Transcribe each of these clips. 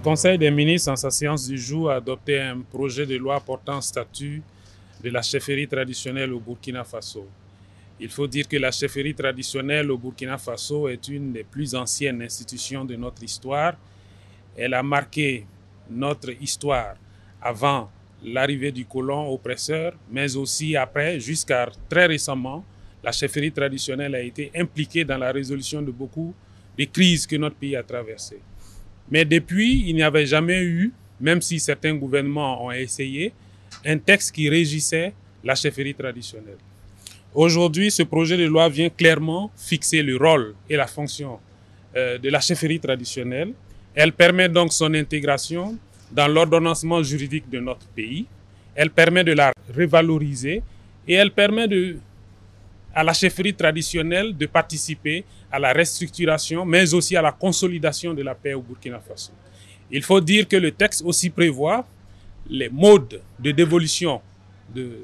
Conseil des ministres, en sa séance du jour, a adopté un projet de loi portant statut de la chefferie traditionnelle au Burkina Faso. Il faut dire que la chefferie traditionnelle au Burkina Faso est une des plus anciennes institutions de notre histoire. Elle a marqué notre histoire avant l'arrivée du colon oppresseur, mais aussi après, jusqu'à très récemment, la chefferie traditionnelle a été impliquée dans la résolution de beaucoup de crises que notre pays a traversées. Mais depuis, il n'y avait jamais eu, même si certains gouvernements ont essayé, un texte qui régissait la chefferie traditionnelle. Aujourd'hui, ce projet de loi vient clairement fixer le rôle et la fonction de la chefferie traditionnelle. Elle permet donc son intégration dans l'ordonnancement juridique de notre pays. Elle permet de la revaloriser et elle permet à la chefferie traditionnelle de participer à la restructuration, mais aussi à la consolidation de la paix au Burkina Faso. Il faut dire que le texte aussi prévoit les modes de dévolution de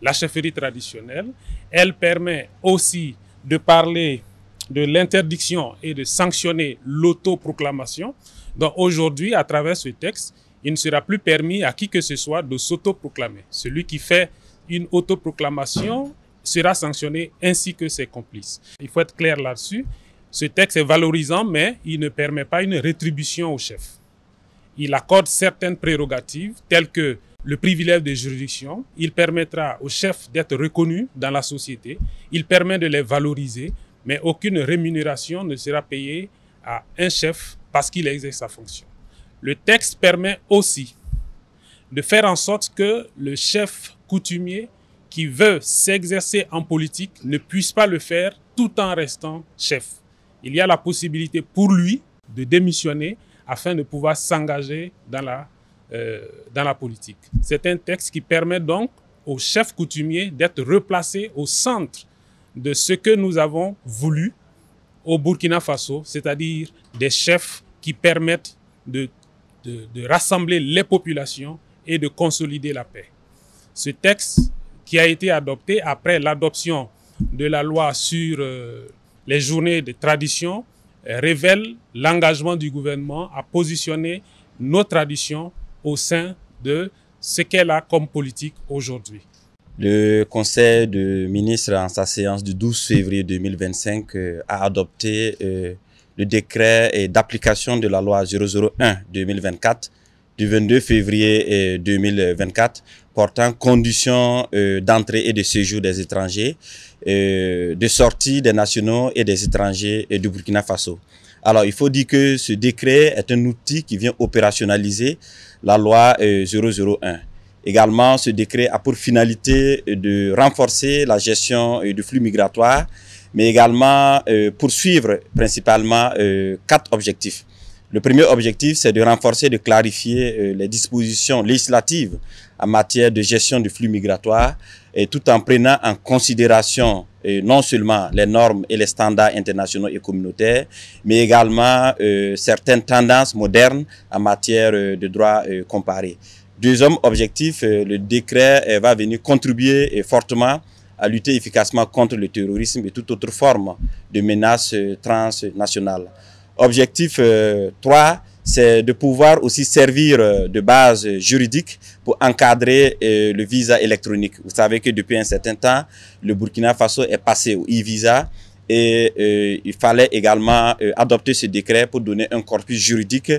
la chefferie traditionnelle. Elle permet aussi de parler de l'interdiction et de sanctionner l'autoproclamation. Donc aujourd'hui, à travers ce texte, il ne sera plus permis à qui que ce soit de s'autoproclamer. Celui qui fait une autoproclamation sera sanctionné ainsi que ses complices. Il faut être clair là-dessus. Ce texte est valorisant, mais il ne permet pas une rétribution au chef. Il accorde certaines prérogatives, telles que le privilège de juridiction. Il permettra aux chefs d'être reconnus dans la société. Il permet de les valoriser, mais aucune rémunération ne sera payée à un chef parce qu'il exerce sa fonction. Le texte permet aussi de faire en sorte que le chef coutumier qui veut s'exercer en politique ne puisse pas le faire tout en restant chef. Il y a la possibilité pour lui de démissionner afin de pouvoir s'engager dans la politique. C'est un texte qui permet donc au chef coutumier d'être replacé au centre de ce que nous avons voulu au Burkina Faso, c'est-à-dire des chefs qui permettent de rassembler les populations et de consolider la paix. Ce texte qui a été adopté après l'adoption de la loi sur les journées de tradition, révèle l'engagement du gouvernement à positionner nos traditions au sein de ce qu'elle a comme politique aujourd'hui. Le Conseil des ministres, en sa séance du 12 février 2025, a adopté le décret d'application de la loi 001-2024 du 22 février 2024 portant conditions d'entrée et de séjour des étrangers, de sortie des nationaux et des étrangers du Burkina Faso. Alors, il faut dire que ce décret est un outil qui vient opérationnaliser la loi 001. Également, ce décret a pour finalité de renforcer la gestion du flux migratoire, mais également poursuivre principalement 4 objectifs. Le premier objectif, c'est de renforcer, de clarifier les dispositions législatives en matière de gestion du flux migratoire, et tout en prenant en considération non seulement les normes et les standards internationaux et communautaires, mais également certaines tendances modernes en matière de droit comparé. Deuxième objectif, le décret va venir contribuer fortement à lutter efficacement contre le terrorisme et toute autre forme de menace transnationale. Objectif 3, c'est de pouvoir aussi servir de base juridique pour encadrer le visa électronique. Vous savez que depuis un certain temps, le Burkina Faso est passé au e-visa et il fallait également adopter ce décret pour donner un corpus juridique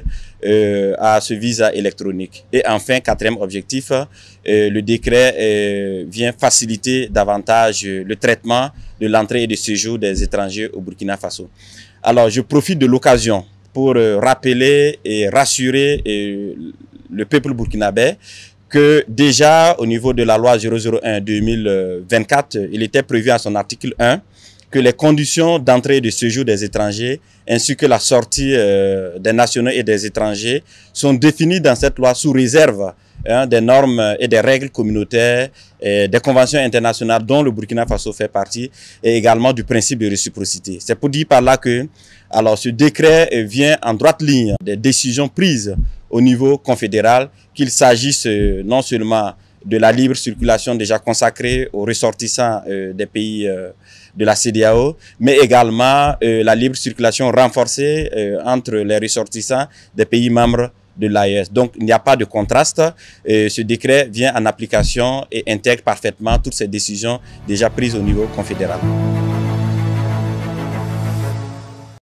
à ce visa électronique. Et enfin, 4e objectif, le décret vient faciliter davantage le traitement de l'entrée et du séjour des étrangers au Burkina Faso. Alors, je profite de l'occasion pour rappeler et rassurer le peuple burkinabé que déjà au niveau de la loi 001-2024, il était prévu à son article 1 que les conditions d'entrée et de séjour des étrangers ainsi que la sortie des nationaux et des étrangers sont définies dans cette loi sous réserve des normes et des règles communautaires, des conventions internationales dont le Burkina Faso fait partie et également du principe de réciprocité. C'est pour dire par là que alors, ce décret vient en droite ligne des décisions prises au niveau confédéral, qu'il s'agisse non seulement de la libre circulation déjà consacrée aux ressortissants des pays de la CEDEAO, mais également la libre circulation renforcée entre les ressortissants des pays membres de l'AES. Donc, il n'y a pas de contraste. Ce décret vient en application et intègre parfaitement toutes ces décisions déjà prises au niveau confédéral.